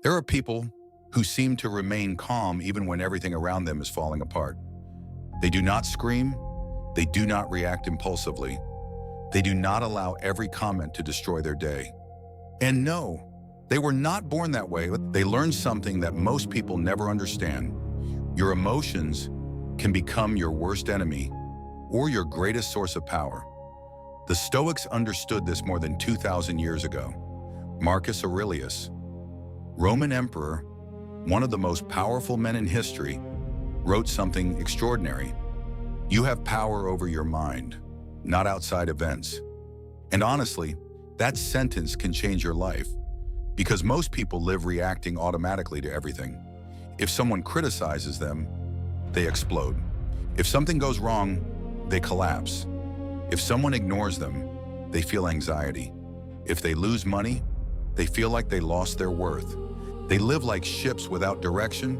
There are people who seem to remain calm even when everything around them is falling apart. They do not scream. They do not react impulsively. They do not allow every comment to destroy their day. And no, they were not born that way. They learned something that most people never understand. Your emotions can become your worst enemy or your greatest source of power. The Stoics understood this more than 2,000 years ago. Marcus Aurelius, Roman emperor, one of the most powerful men in history, wrote something extraordinary. You have power over your mind, not outside events. And honestly, that sentence can change your life because most people live reacting automatically to everything. If someone criticizes them, they explode. If something goes wrong, they collapse. If someone ignores them, they feel anxiety. If they lose money, they feel like they lost their worth. They live like ships without direction,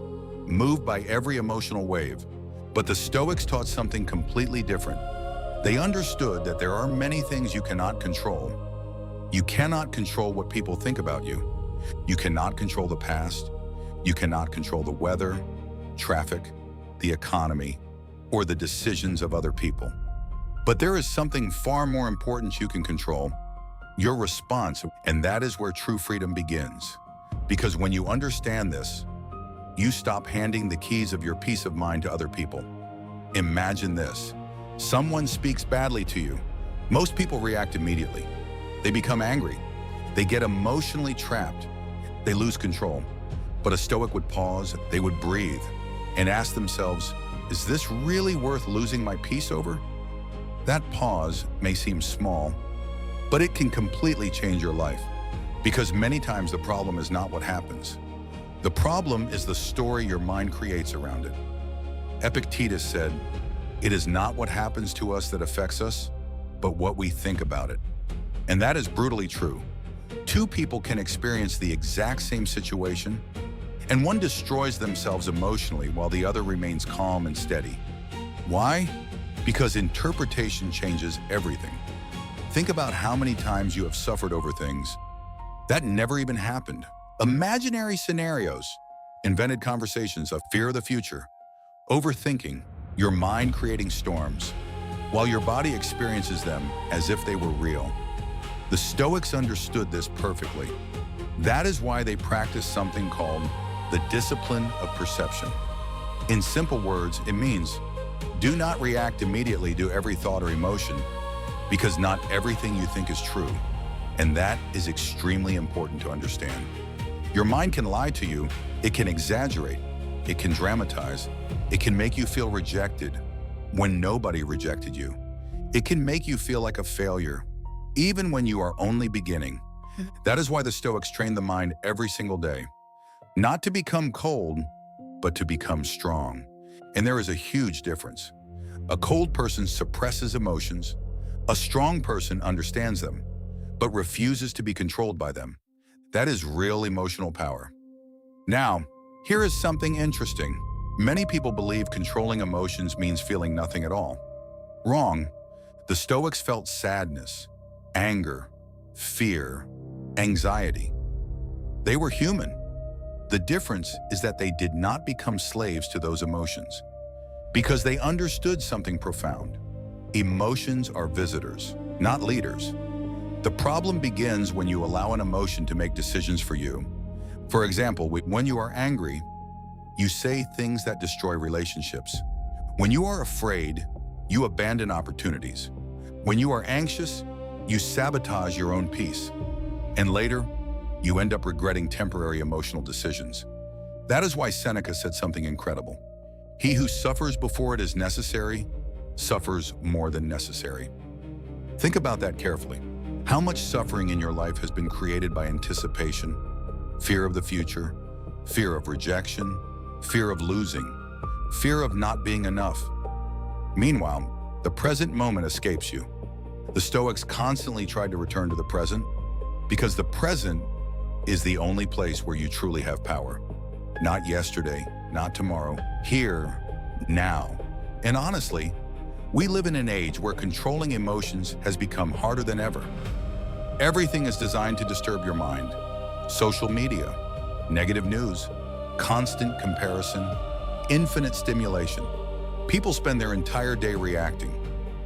moved by every emotional wave. But the Stoics taught something completely different. They understood that there are many things you cannot control. You cannot control what people think about you. You cannot control the past. You cannot control the weather, traffic, the economy, or the decisions of other people. But there is something far more important you can control, your response, and that is where true freedom begins. Because when you understand this, you stop handing the keys of your peace of mind to other people. Imagine this. Someone speaks badly to you. Most people react immediately. They become angry. They get emotionally trapped. They lose control. But a Stoic would pause, they would breathe, and ask themselves, is this really worth losing my peace over? That pause may seem small, but it can completely change your life. Because many times the problem is not what happens. The problem is the story your mind creates around it. Epictetus said, "It is not what happens to us that affects us, but what we think about it." And that is brutally true. Two people can experience the exact same situation, and one destroys themselves emotionally while the other remains calm and steady. Why? Because interpretation changes everything. Think about how many times you have suffered over things that never even happened. Imaginary scenarios, invented conversations of fear of the future, overthinking, your mind creating storms, while your body experiences them as if they were real. The Stoics understood this perfectly. That is why they practiced something called the discipline of perception. In simple words, it means do not react immediately to every thought or emotion, because not everything you think is true. And that is extremely important to understand. Your mind can lie to you, it can exaggerate, it can dramatize, it can make you feel rejected when nobody rejected you. It can make you feel like a failure, even when you are only beginning. That is why the Stoics train the mind every single day, not to become cold, but to become strong. And there is a huge difference. A cold person suppresses emotions. A strong person understands them, but refuses to be controlled by them. That is real emotional power. Now, here is something interesting. Many people believe controlling emotions means feeling nothing at all. Wrong. The Stoics felt sadness, anger, fear, anxiety. They were human. The difference is that they did not become slaves to those emotions because they understood something profound. Emotions are visitors, not leaders. The problem begins when you allow an emotion to make decisions for you. For example, when you are angry, you say things that destroy relationships. When you are afraid, you abandon opportunities. When you are anxious, you sabotage your own peace. And later, you end up regretting temporary emotional decisions. That is why Seneca said something incredible. He who suffers before it is necessary, suffers more than necessary. Think about that carefully. How much suffering in your life has been created by anticipation, fear of the future, fear of rejection, fear of losing, fear of not being enough? Meanwhile, the present moment escapes you. The Stoics constantly tried to return to the present because the present is the only place where you truly have power. Not yesterday, not tomorrow, here, now. And honestly, we live in an age where controlling emotions has become harder than ever. Everything is designed to disturb your mind. Social media, Negative news, constant comparison, infinite stimulation. People spend their entire day reacting.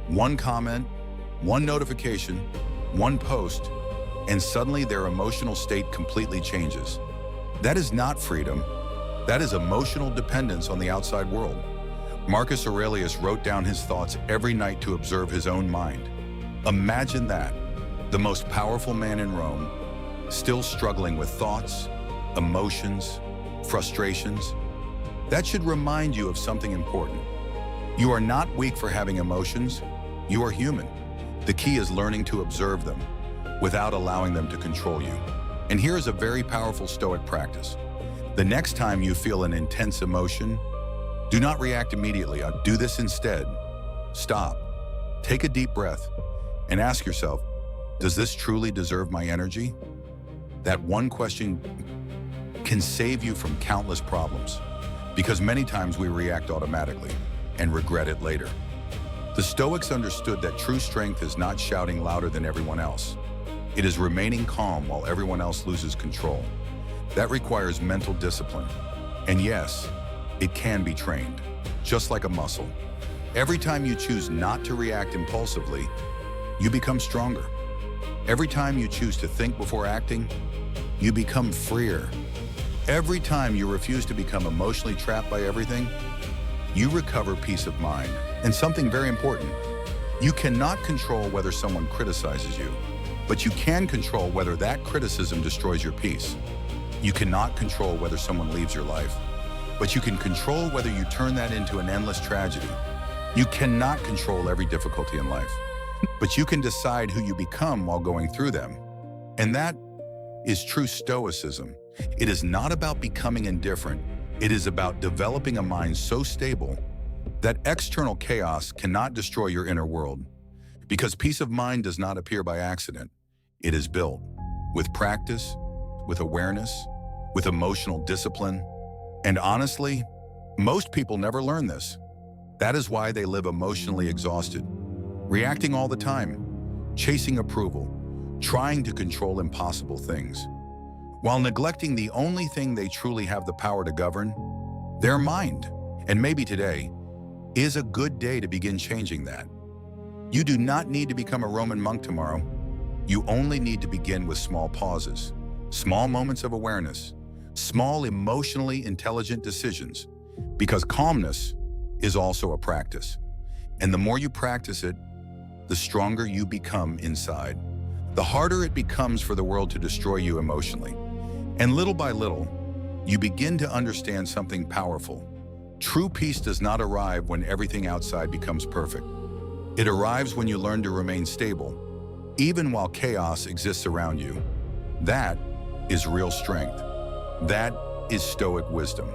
One comment, one notification, one post, and suddenly their emotional state completely changes. That is not freedom. That is emotional dependence on the outside world. Marcus Aurelius wrote down his thoughts every night to observe his own mind. Imagine that, the most powerful man in Rome, still struggling with thoughts, emotions, frustrations. That should remind you of something important. You are not weak for having emotions. You are human. The key is learning to observe them without allowing them to control you. And here is a very powerful Stoic practice. The next time you feel an intense emotion, do not react immediately. Do this instead. Stop, take a deep breath, and ask yourself, does this truly deserve my energy? That one question can save you from countless problems, because many times we react automatically and regret it later. The Stoics understood that true strength is not shouting louder than everyone else. It is remaining calm while everyone else loses control. That requires mental discipline. And yes, it can be trained, just like a muscle. Every time you choose not to react impulsively, you become stronger. Every time you choose to think before acting, you become freer. Every time you refuse to become emotionally trapped by everything, you recover peace of mind. And something very important, you cannot control whether someone criticizes you, but you can control whether that criticism destroys your peace. You cannot control whether someone leaves your life, but you can control whether you turn that into an endless tragedy. You cannot control every difficulty in life, but you can decide who you become while going through them. And that is true Stoicism. It is not about becoming indifferent. It is about developing a mind so stable that external chaos cannot destroy your inner world. Because peace of mind does not appear by accident. It is built with practice, with awareness, with emotional discipline. And honestly, most people never learn this. That is why they live emotionally exhausted, reacting all the time, chasing approval, trying to control impossible things, while neglecting the only thing they truly have the power to govern, their mind. And maybe today is a good day to begin changing that. You do not need to become a Roman monk tomorrow. You only need to begin with small pauses, small moments of awareness, small emotionally intelligent decisions, because calmness is also a practice. And the more you practice it, the stronger you become inside. The harder it becomes for the world to destroy you emotionally. And little by little, you begin to understand something powerful. True peace does not arrive when everything outside becomes perfect. It arrives when you learn to remain stable, even while chaos exists around you. That is real strength. That is Stoic wisdom.